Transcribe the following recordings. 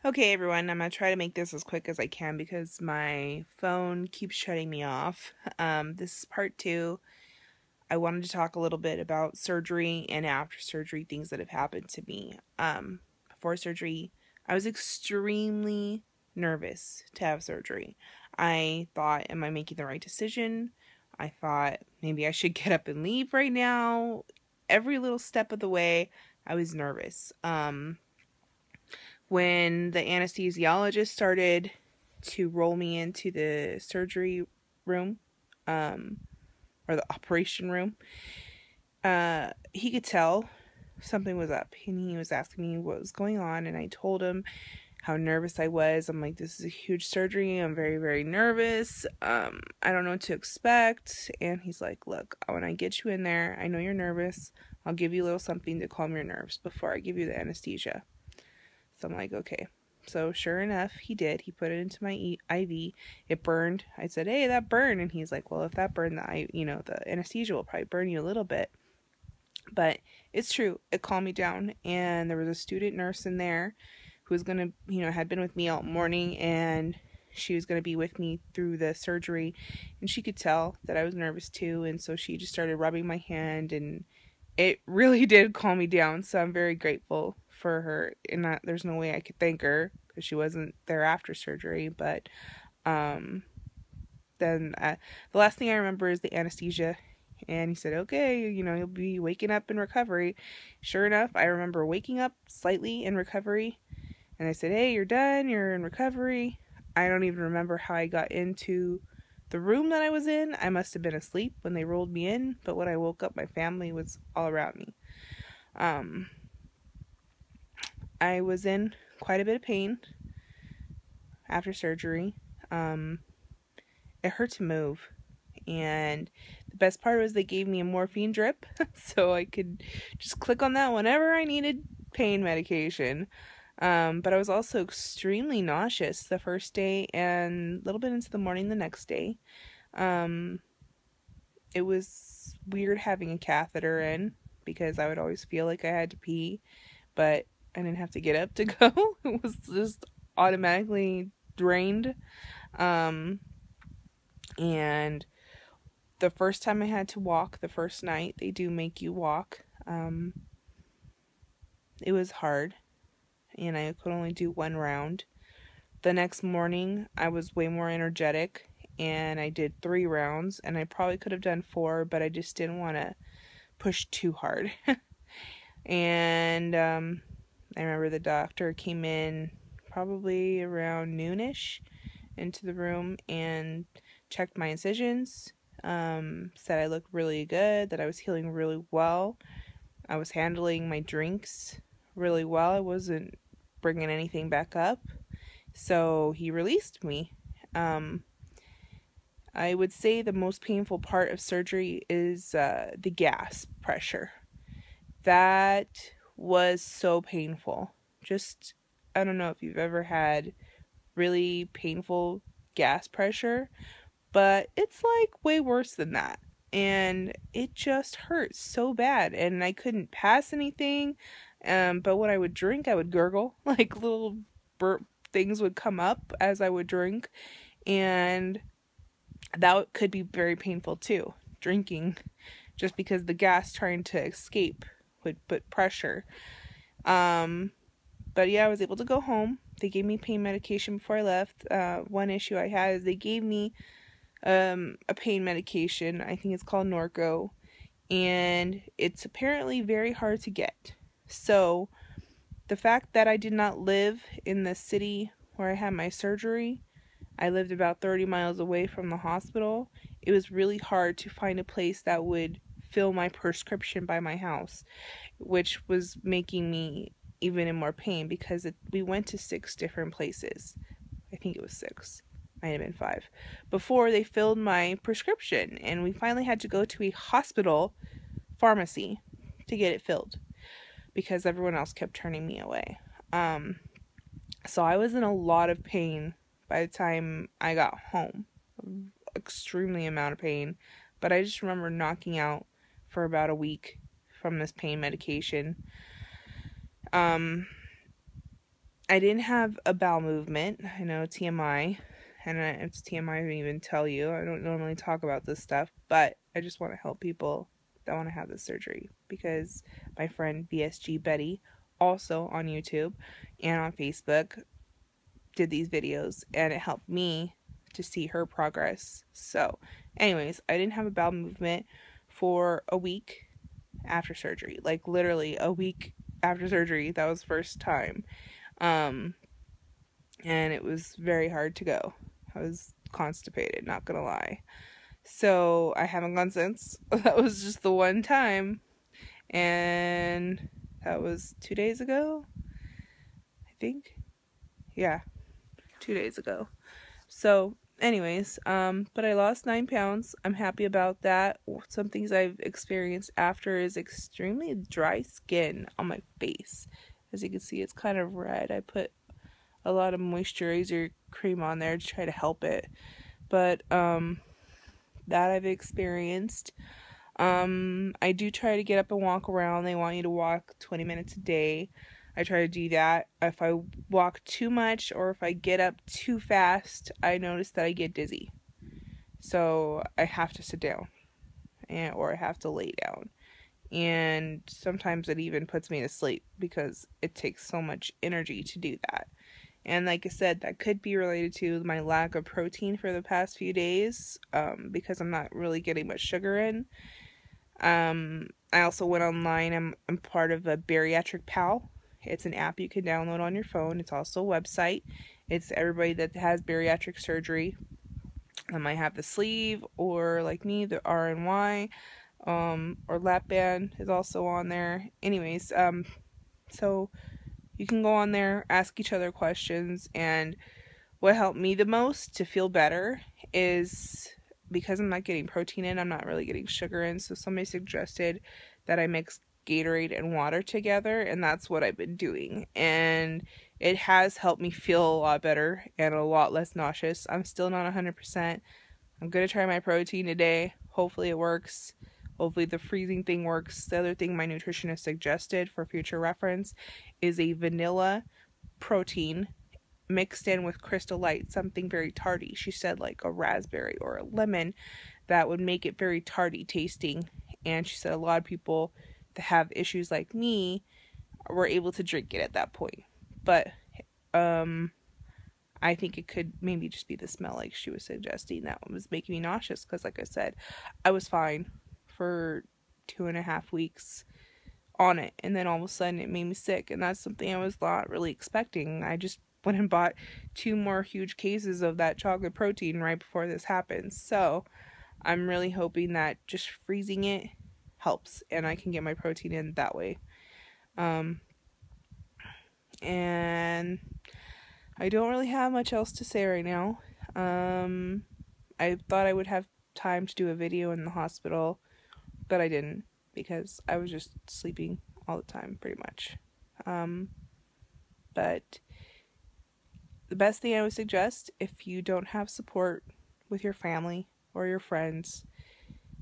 Okay, everyone, I'm going to try to make this as quick as I can because my phone keeps shutting me off. This is part 2. I wanted to talk a little bit about surgery and after surgery things that have happened to me. Before surgery, I was extremely nervous to have surgery. I thought, am I making the right decision? I thought maybe I should get up and leave right now. Every little step of the way, I was nervous. When the anesthesiologist started to roll me into the surgery room, or the operation room, he could tell something was up, and he was asking me what was going on, and I told him how nervous I was. I'm like, this is a huge surgery. I'm very, very nervous. I don't know what to expect. And he's like, look, when I get you in there, I know you're nervous. I'll give you a little something to calm your nerves before I give you the anesthesia. So I'm like, okay. So sure enough, he did. He put it into my IV. It burned. I said, hey, that burned. And he's like, well, if that burned, the anesthesia will probably burn you a little bit. But it's true. It calmed me down. And there was a student nurse in there who was going to, had been with me all morning. And she was going to be with me through the surgery. And she could tell that I was nervous too. And so she just started rubbing my hand. And it really did calm me down. So I'm very grateful for her, and there's no way I could thank her because she wasn't there after surgery. But then the last thing I remember is the anesthesia, and he said, okay, you'll be waking up in recovery. Sure enough, I remember waking up slightly in recovery, and I said, hey, you're done, you're in recovery. I don't even remember how I got into the room that I was in. I must have been asleep when they rolled me in, but when I woke up, my family was all around me. I was in quite a bit of pain after surgery. It hurt to move. And the best part was they gave me a morphine drip so I could just click on that whenever I needed pain medication. But I was also extremely nauseous the first day and a little bit into the morning the next day. It was weird having a catheter in because I would always feel like I had to pee, but I didn't have to get up to go. It was just automatically drained. And the first time I had to walk, the first night, they do make you walk. It was hard, and I could only do one round. The next morning, I was way more energetic, and I did 3 rounds, and I probably could have done 4, but I just didn't want to push too hard. And I remember the doctor came in probably around noonish into the room and checked my incisions, said I looked really good, that I was healing really well. I was handling my drinks really well. I wasn't bringing anything back up. So he released me. I would say the most painful part of surgery is the gas pressure. That was so painful. Just, I don't know if you've ever had really painful gas pressure, but it's like way worse than that. And it just hurts so bad. And I couldn't pass anything. But when I would drink, I would gurgle. Like little burp things would come up as I would drink. And that could be very painful too. Drinking. Just because the gas trying to escape would put pressure. But yeah, I was able to go home. They gave me pain medication before I left. One issue I had is they gave me a pain medication. I think it's called Norco, and it's apparently very hard to get. So the fact that I did not live in the city where I had my surgery, I lived about 30 miles away from the hospital. It was really hard to find a place that would fill my prescription by my house, which was making me even in more pain because we went to 6 different places. I think it was 6. Might have been 5. Before they filled my prescription, and we finally had to go to a hospital pharmacy to get it filled because everyone else kept turning me away. So I was in a lot of pain by the time I got home. Extremely amount of pain. But I just remember knocking out for about a week from this pain medication. I didn't have a bowel movement. I know TMI, and it's TMI, I didn't even tell you. I don't normally talk about this stuff, but I just want to help people that want to have this surgery, because my friend BSG Betty, also on YouTube and on Facebook, did these videos, and it helped me to see her progress. So anyways, I didn't have a bowel movement for a week after surgery, like literally a week after surgery. That was first time. And it was very hard to go. I was constipated, not gonna lie. So I haven't gone since. That was just the one time, and that was 2 days ago, I think. Yeah, 2 days ago. So anyways, but I lost 9 pounds. I'm happy about that. Some things I've experienced after is extremely dry skin on my face. As you can see, it's kind of red. I put a lot of moisturizer cream on there to try to help it. But that I've experienced. I do try to get up and walk around. They want you to walk 20 minutes a day. I try to do that. If I walk too much or if I get up too fast, I notice that I get dizzy. So I have to sit down, or I have to lay down. And sometimes it even puts me to sleep because it takes so much energy to do that. And like I said, that could be related to my lack of protein for the past few days, because I'm not really getting much sugar in. I also went online. I'm part of a Bariatric Pal. It's an app you can download on your phone. It's also a website. It's everybody that has bariatric surgery. I might have the sleeve, or like me, the Roux-en-Y, or lap band is also on there. Anyways, so you can go on there, ask each other questions, and what helped me the most to feel better is, because I'm not getting protein in, I'm not really getting sugar in, so somebody suggested that I mix Gatorade and water together, and that's what I've been doing, and it has helped me feel a lot better and a lot less nauseous. I'm still not 100%. I'm going to try my protein today. Hopefully it works. Hopefully the freezing thing works. The other thing my nutritionist suggested for future reference is a vanilla protein mixed in with Crystal Light, something very tarty. She said like a raspberry or a lemon, that would make it very tarty tasting. And she said a lot of people that have issues like me were able to drink it at that point. But I think it could maybe just be the smell, like she was suggesting, that was making me nauseous. Because like I said, I was fine for 2.5 weeks on it, and then all of a sudden it made me sick, and that's something I was not really expecting. I just went and bought 2 more huge cases of that chocolate protein right before this happened. So I'm really hoping that just freezing it helps and I can get my protein in that way. And I don't really have much else to say right now. I thought I would have time to do a video in the hospital, but I didn't, because I was just sleeping all the time, pretty much. But the best thing I would suggest, if you don't have support with your family or your friends,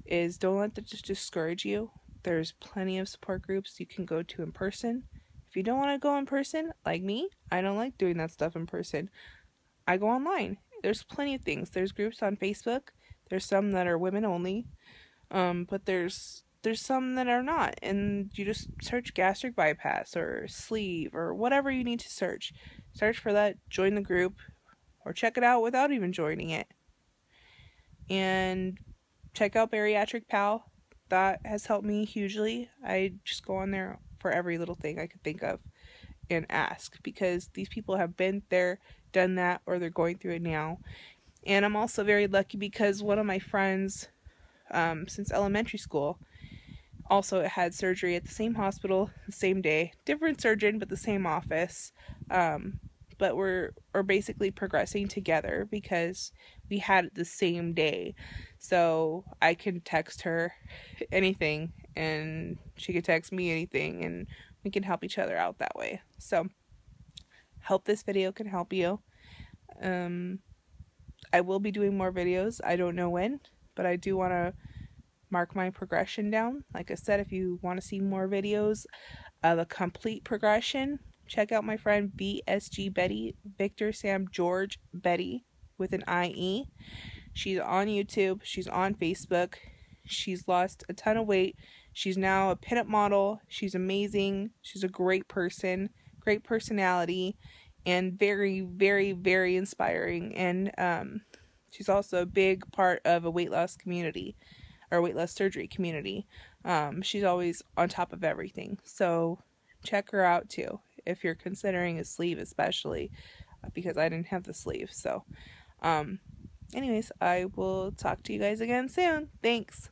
is don't let that just discourage you. There's plenty of support groups you can go to in person. If you don't want to go in person, like me, I don't like doing that stuff in person. I go online. There's plenty of things. There's groups on Facebook. There's some that are women only. But there's some that are not. And you just search gastric bypass or sleeve or whatever you need to search. Search for that, join the group, or check it out without even joining it. And check out Bariatric Pal. That has helped me hugely. I just go on there for every little thing I could think of and ask, because these people have been there, done that, or they're going through it now. And I'm also very lucky because one of my friends, since elementary school, also had surgery at the same hospital, the same day. Different surgeon, but the same office. But we're basically progressing together because we had it the same day. So I can text her anything, and she could text me anything, and we can help each other out that way. So hope this video can help you. I will be doing more videos. I don't know when, but I do want to mark my progression down. Like I said, if you want to see more videos of a complete progression, check out my friend VSG Betty, Victor Sam George Betty with an IE. She's on YouTube. She's on Facebook. She's lost a ton of weight. She's now a pinup model. She's amazing. She's a great person, great personality, and very, very, very inspiring. And she's also a big part of a weight loss community, or weight loss surgery community. She's always on top of everything. So check her out too, if you're considering a sleeve, especially because I didn't have the sleeve. So anyways, I will talk to you guys again soon. Thanks.